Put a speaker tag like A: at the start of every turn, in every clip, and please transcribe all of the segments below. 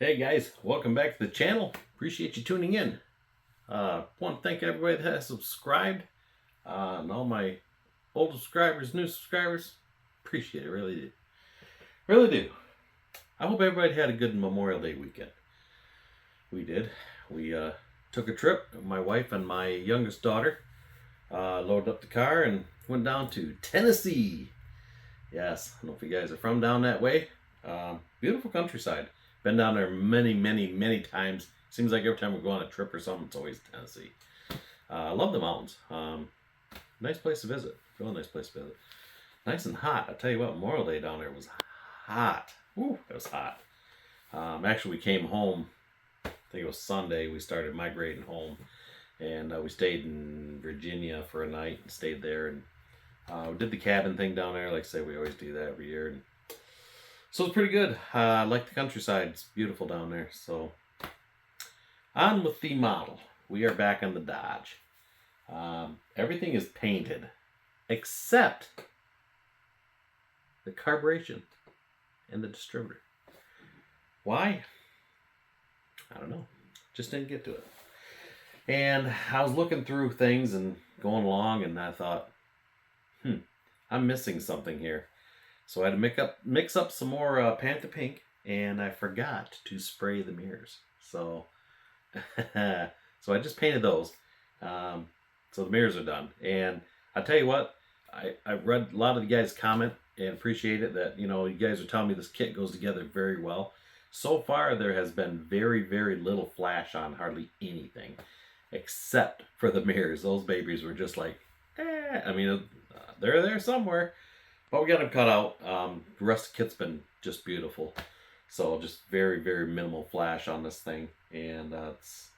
A: Hey guys, welcome back to the channel. Appreciate you tuning in. Want to thank everybody that has subscribed, and all my old subscribers, new subscribers. Appreciate it, really do. Really do. I hope everybody had a good Memorial Day weekend. We did. We took a trip, my wife and my youngest daughter, loaded up the car and went down to Tennessee. Yes, I don't know if you guys are from down that way. Beautiful countryside. Been down there many times. Seems like every time we go on a trip or something, it's always Tennessee. I love the mountains. Nice place to visit. Real nice place to visit. Nice and hot. I tell you what, Memorial Day down there was hot. Woo, it was hot. Actually, we came home. I think it was Sunday. We started migrating home, and we stayed in Virginia for a night and stayed there. And we did the cabin thing down there. Like I say, we always do that every year. And so it's pretty good. I like the countryside. It's beautiful down there. So on with the model. We are back on the Dodge. Everything is painted except the carburation and the distributor. Why? I don't know. Just didn't get to it. And I was looking through things and going along, and I thought, I'm missing something here. So I had to mix up some more Panther Pink, and I forgot to spray the mirrors. So, so I just painted those. So the mirrors are done. And I tell you what, I read a lot of the guys' comment and appreciate it that, you guys are telling me this kit goes together very well. So far, there has been very little flash on hardly anything, except for the mirrors. Those babies were just like, I mean, they're there somewhere. But we got them cut out. The rest of the kit's been just beautiful. So just very minimal flash on this thing. And it's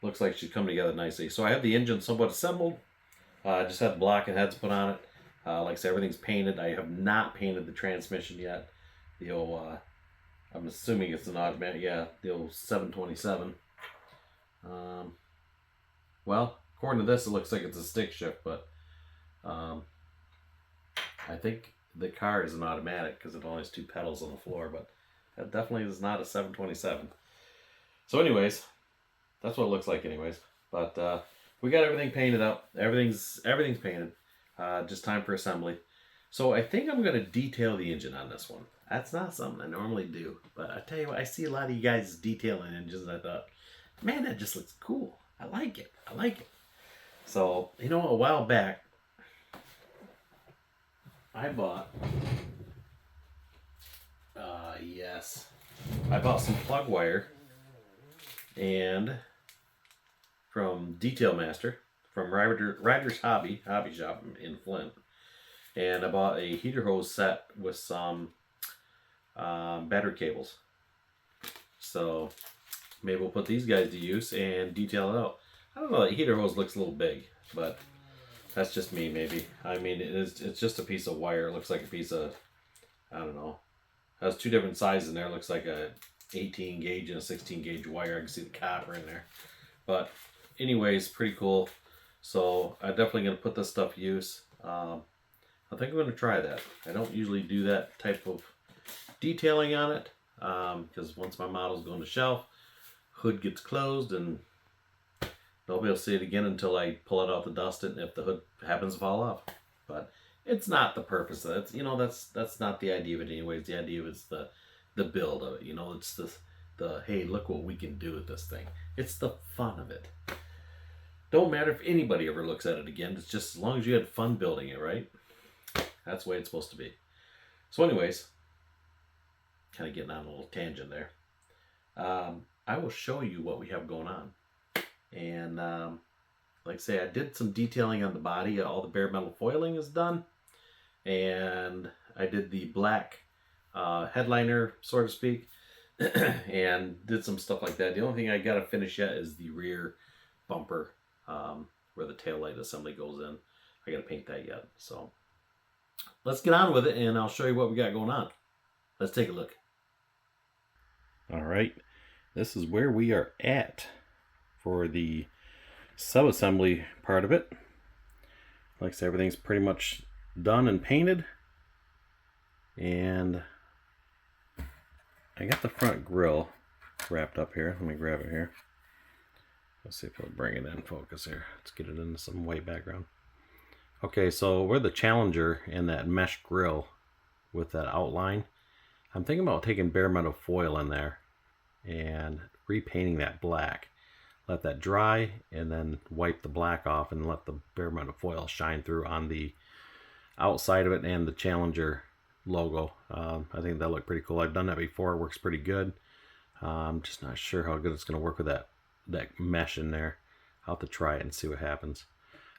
A: looks like she's coming together nicely. So I have the engine somewhat assembled. I just had the block and heads put on it. Like I said, everything's painted. I have not painted the transmission yet. The old, I'm assuming it's an automatic. Yeah, the old 727. Well, according to this, it looks like it's a stick shift, but I think the car is an automatic because it only has 2 pedals on the floor, but that definitely is not a 727. So anyways, that's what it looks like anyways. But we got everything painted up. Everything's painted. Just time for assembly. So I think I'm going to detail the engine on this one. That's not something I normally do. But I tell you what, I see a lot of you guys detailing engines, and I thought, man, that just looks cool. I like it. I like it. So, a while back, I bought, I bought some plug wire and from Detail Master, from Ryder's Hobby Shop in Flint. And I bought a heater hose set with some battery cables. So maybe we'll put these guys to use and detail it out. I don't know, the heater hose looks a little big, but that's just me, maybe. I mean, it's just a piece of wire. It looks like a piece of, I don't know. It has 2 different sizes in there. It looks like a 18 gauge and a 16 gauge wire. I can see the copper in there. But anyways, pretty cool. So I'm definitely going to put this stuff to use. I think I'm going to try that. I don't usually do that type of detailing on it. Because once my model's going to shelf, hood gets closed and nobody will see it again until I pull it out to dust it, and if the hood happens to fall off. But it's not the purpose of it. That's not the idea of it anyways. The idea is the build of it. It's the hey, look what we can do with this thing. It's the fun of it. Don't matter if anybody ever looks at it again. It's just as long as you had fun building it, right? That's the way it's supposed to be. So anyways, kind of getting on a little tangent there. I will show you what we have going on. And like I say, I did some detailing on the body. All the bare metal foiling is done. And I did the black headliner, so to speak. And did some stuff like that. The only thing I got to finish yet is the rear bumper where the taillight assembly goes in. I got to paint that yet. So let's get on with it, and I'll show you what we got going on. Let's take a look. All right. This is where we are at for the sub-assembly part of it. Like I said, everything's pretty much done and painted. And I got the front grille. wrapped up here. Let me grab it here. Let's see if it'll bring it in focus here. Let's get it into some white background. Okay, so we're the Challenger in that mesh grill with that outline. I'm thinking about taking bare metal foil in there and repainting that black. Let that dry and then wipe the black off and let the bare metal foil shine through on the outside of it and the Challenger logo. I think that looked pretty cool. I've done that before. It works pretty good. I'm just not sure how good it's going to work with that mesh in there. I'll have to try it and see what happens.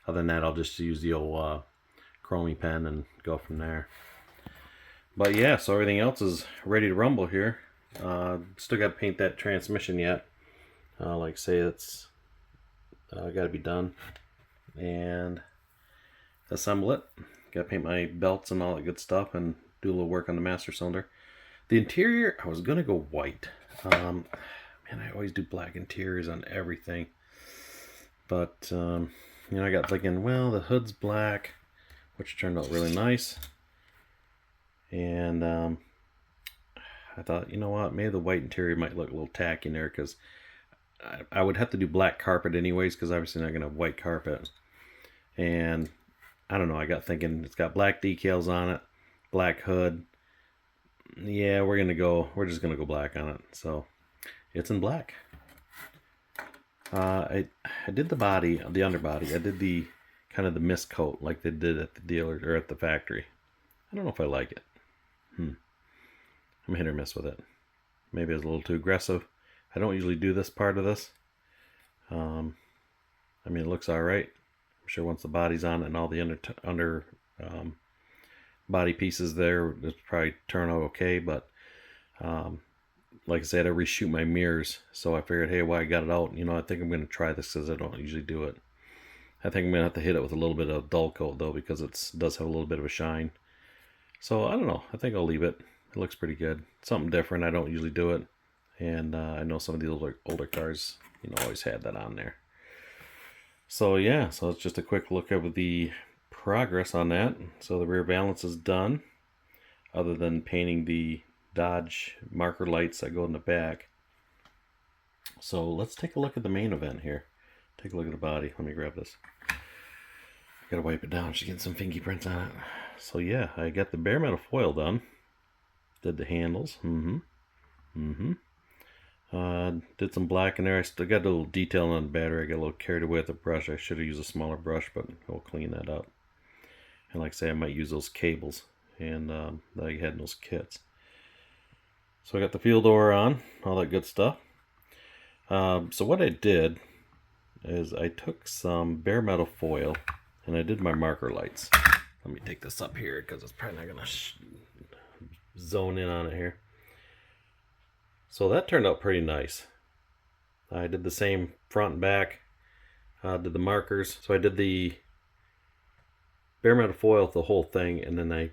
A: Other than that, I'll just use the old chromie pen and go from there. But yeah, so everything else is ready to rumble here. Still got to paint that transmission yet. Like I say, it's got to be done. And assemble it. Got to paint my belts and all that good stuff and do a little work on the master cylinder. The interior, I was going to go white. Man, I always do black interiors on everything. But, you know, I got thinking, well, the hood's black, which turned out really nice. And I thought, you know what, maybe the white interior might look a little tacky in there, because I would have to do black carpet anyways, because obviously not going to have white carpet. And I don't know, I got thinking, it's got black decals on it, black hood. Yeah, we're just gonna go black on it. So it's in black. I did the body, the underbody. I did the kind of the mist coat like they did at the dealer or at the factory. I don't know if I like it. I'm hit or miss with it. Maybe it's a little too aggressive. I don't usually do this part of this. I mean, it looks all right. I'm sure once the body's on it and all the under body pieces there, it's probably turn out okay. But like I said, I reshoot my mirrors, so I figured, hey, while I got it out, you know, I think I'm going to try this because I don't usually do it. I think I'm going to have to hit it with a little bit of dull coat though, because it does have a little bit of a shine. So I don't know, I think I'll leave it. It looks pretty good. Something different. I don't usually do it, and I know some of the older cars, you know, always had that on there. So yeah, so it's just a quick look at the progress on that. So the rear valance is done, other than painting the Dodge marker lights that go in the back. So let's take a look at the main event here. Take a look at the body. Let me grab this. I gotta wipe it down. She's getting some fingy prints on it. So yeah, I got the bare metal foil done. Did the handles. Did some black in there. I still got a little detail on the battery. I got a little carried away with the brush. I should have used a smaller brush, but we'll clean that up. And like I say, I might use those cables and that I had in those kits. So I got the field door on, all that good stuff. So what I did is I took some bare metal foil and I did my marker lights. Let me take this up here because it's probably not going to zone in on it here. So that turned out pretty nice. I did the same front and back, did the markers. So I did the bare metal foil the whole thing, and then I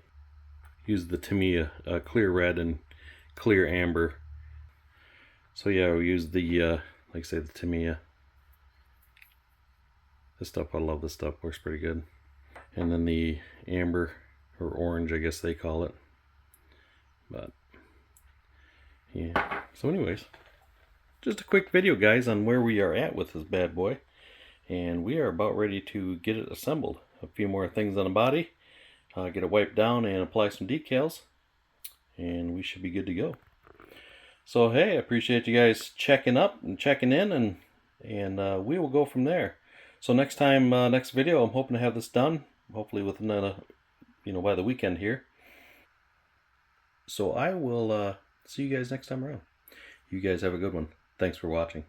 A: used the Tamiya clear red and clear amber. So yeah, we used the like I say, the Tamiya. This stuff, I love this stuff, works pretty good. And then the amber or orange, I guess they call it. But yeah, so anyways, just a quick video guys on where we are at with this bad boy, and we are about ready to get it assembled. A few more things on the body, get it wiped down and apply some decals, and we should be good to go. So hey, I appreciate you guys checking up and checking in, and we will go from there. So next time, next video, I'm hoping to have this done, hopefully within by the weekend here. So I will see you guys next time around. You guys have a good one. Thanks for watching.